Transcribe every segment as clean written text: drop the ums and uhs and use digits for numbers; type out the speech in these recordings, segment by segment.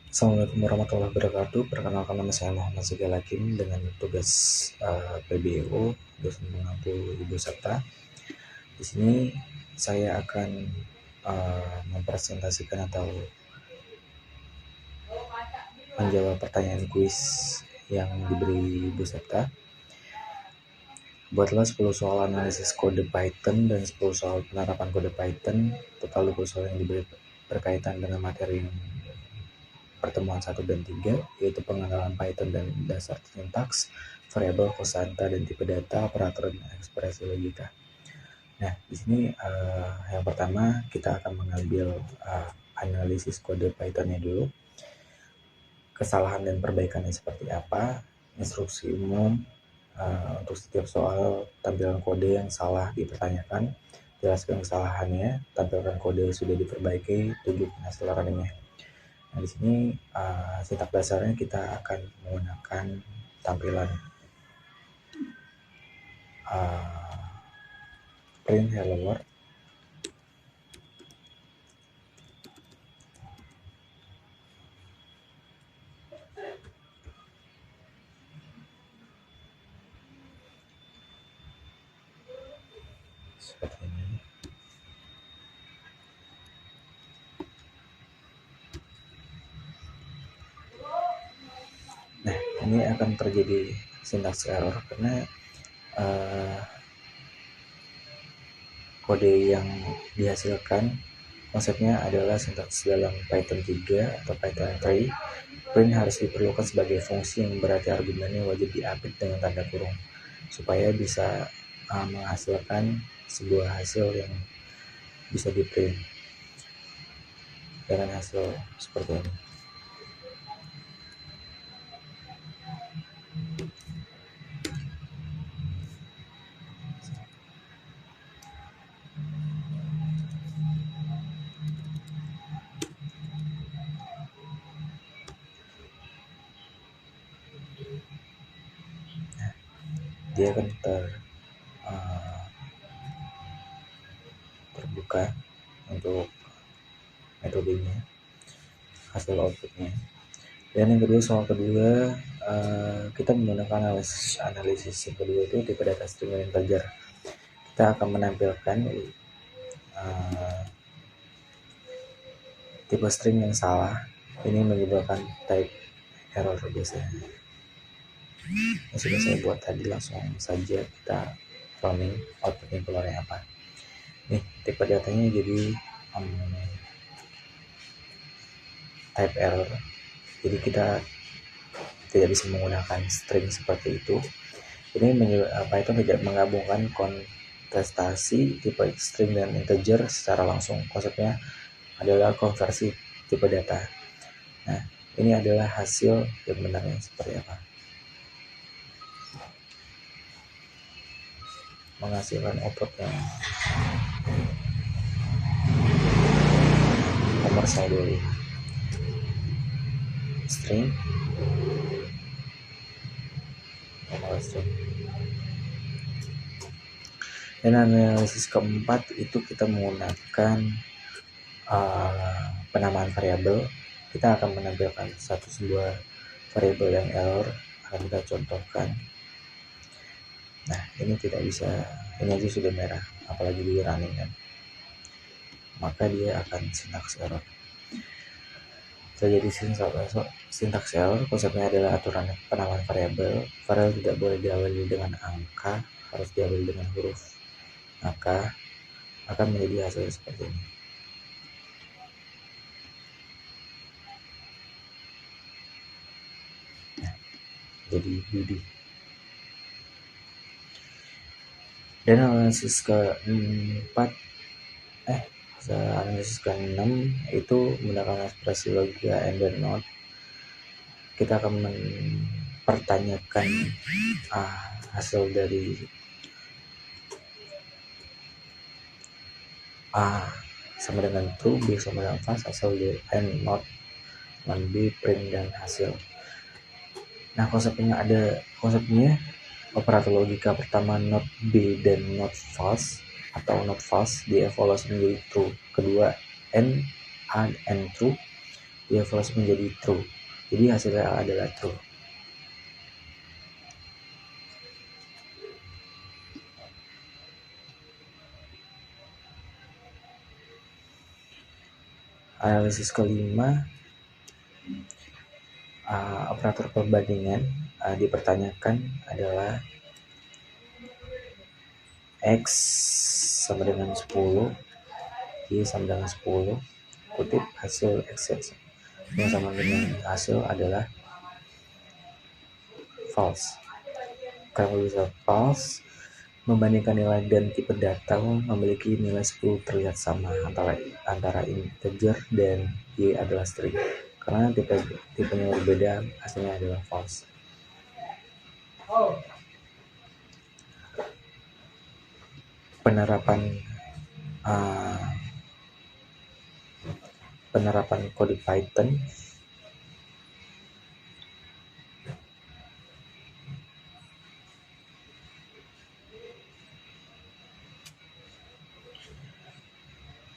Assalamualaikum warahmatullahi wabarakatuh. Perkenalkan, nama saya Muhammad Sigel Hakim dengan tugas PBO, dosen pengampu Ibu Sabta. Di sini saya akan mempresentasikan atau menjawab pertanyaan kuis yang diberi Ibu Sabta. Buatlah 10 soal analisis kode Python dan 10 soal penerapan kode Python. Total 20 soal yang diberi berkaitan dengan materi yang pertemuan 1 dan 3, yaitu pengenalan Python dan dasar sintaks, variabel, kosanta, dan tipe data, operator, dan ekspresi logika. Nah, di sini yang pertama kita akan mengambil analisis kode Python-nya dulu. Kesalahan dan perbaikannya seperti apa, instruksi umum untuk setiap soal, tampilan kode yang salah dipertanyakan, jelaskan kesalahannya, tampilkan kode yang sudah diperbaiki, tunjukkan hasil runningnya. Nah, di sini sintak dasarnya kita akan menggunakan tampilan print hello world. Seperti ini. Nah, ini akan terjadi syntax error karena kode yang dihasilkan konsepnya adalah sintaks dalam Python 3 atau Python 3. Print harus diperlukan sebagai fungsi yang berarti argumennya wajib diapit dengan tanda kurung supaya bisa menghasilkan sebuah hasil yang bisa di print dengan hasil seperti ini. Dia akan terbuka untuk metodenya, hasil outputnya. Dan yang kedua, soal kedua, kita menggunakan analisis yang kedua itu tipe data string dan integer. Kita akan menampilkan tipe string yang salah. Ini menyebabkan type error biasanya. Yang sudah saya buat tadi, langsung saja kita running, outputnya keluarnya apa. Nih, tipe datanya jadi type error. Jadi kita tidak bisa menggunakan string seperti itu. Ini Python tidak menggabungkan kontestasi tipe string dan integer secara langsung. Konsepnya adalah konversi tipe data. Nah, ini adalah hasil yang benarnya seperti apa. Menghasilkan output yang nomor saya dulu. String, nomor string. Dan analisis keempat itu kita menggunakan penamaan variabel. Kita akan menampilkan sebuah variabel yang error, akan kita contohkan. Nah, ini tidak bisa, ini aja sudah merah, apalagi di running kan, maka dia akan syntax error. Terjadi syntax error, konsepnya adalah aturan penamaan variabel. Variabel tidak boleh diawali dengan angka, harus diawali dengan huruf, maka akan menjadi hasil seperti ini. Nah, jadi Budi. Dan analisis keempat, analisis ke-6 itu menggunakan ekspresi logika and then not. Kita akan mempertanyakan hasil dari A sama dengan true, B sama dengan false, hasil dari and not, non B, print, dan hasil. Nah, konsepnya operator logika pertama not B dan not false atau not false dievaluasi menjadi true. Kedua A and true dia false menjadi true. Jadi hasilnya adalah true. Analisis kelima, operator perbandingan dipertanyakan adalah X sama dengan 10, Y sama dengan 10, kutip hasil X yang sama dengan hasil adalah false. Kalau bisa false, membandingkan nilai dan tipe data memiliki nilai 10 terlihat sama antara integer dan Y adalah string. Karena tipenya berbeda, hasilnya adalah false. Penerapan kode Python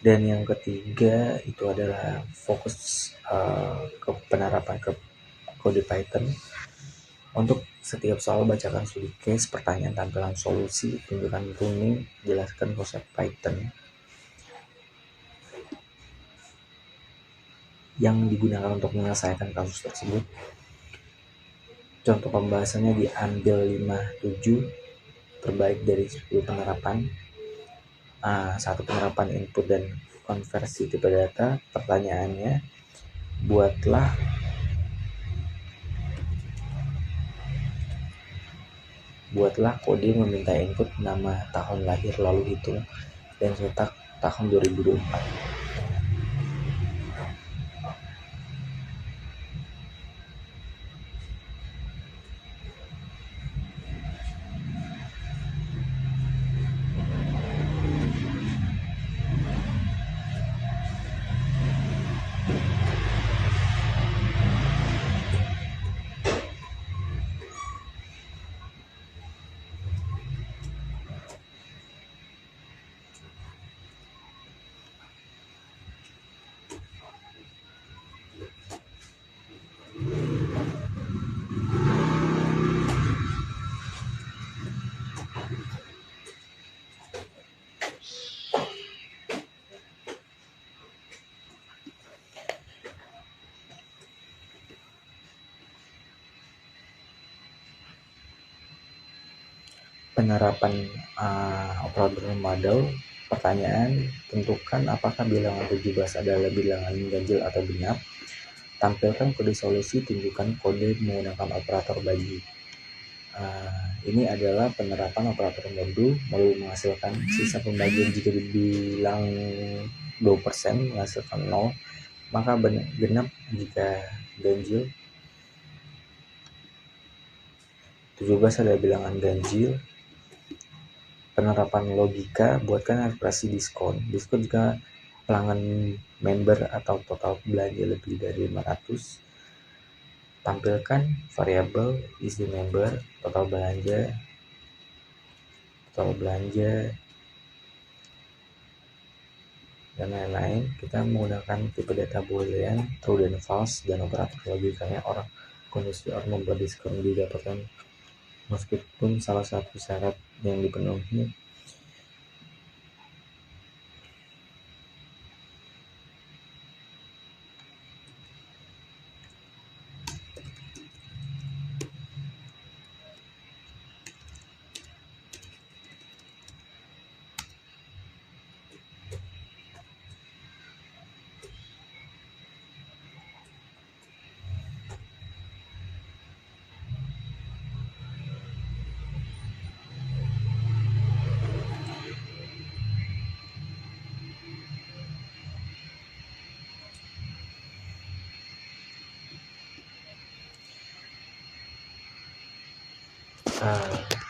dan yang ketiga itu adalah fokus ke penerapan kode Python. Untuk setiap soal bacakan studi case, pertanyaan, tampilan solusi, tunjukkan tuning, jelaskan konsep Python yang digunakan untuk menyelesaikan kasus tersebut. Contoh pembahasannya diambil 5-7, terbaik dari 10 penerapan. 1 penerapan input dan konversi tipe data. Pertanyaannya, buatlah kode meminta input nama, tahun lahir, lalu hitung dan cetak tahun 2024. Penerapan operator model. Pertanyaan, tentukan apakah bilangan 17 adalah bilangan ganjil atau genap. Tampilkan kode solusi, tunjukkan kode menggunakan operator bagi. Ini adalah penerapan operator modul menghasilkan sisa pembagian. Jika dibilang 2% menghasilkan 0, maka genap jika ganjil. 17 adalah bilangan ganjil. Penerapan logika, buatkan ekspresi diskon. Diskon jika pelanggan member atau total belanja lebih dari 500. Tampilkan variabel isi member, total belanja, dan lain-lain. Kita menggunakan tipe data boolean, true dan false, dan operator logikanya or, kondisi or membuat diskon didapatkan meskipun salah satu syarat yang dipenuhi.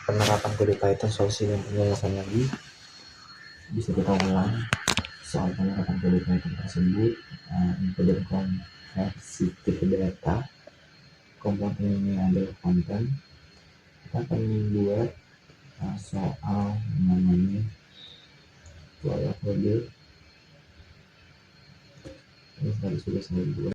Penerapan kode Python, solusi dan penjelasan lagi. Bisa kita ulang soal penerapan kode Python tersebut. Input dan konversi tipe data. Komponen ini adalah konten. Kita akan membuat soal namanya soal kode. Ini sudah saya buat.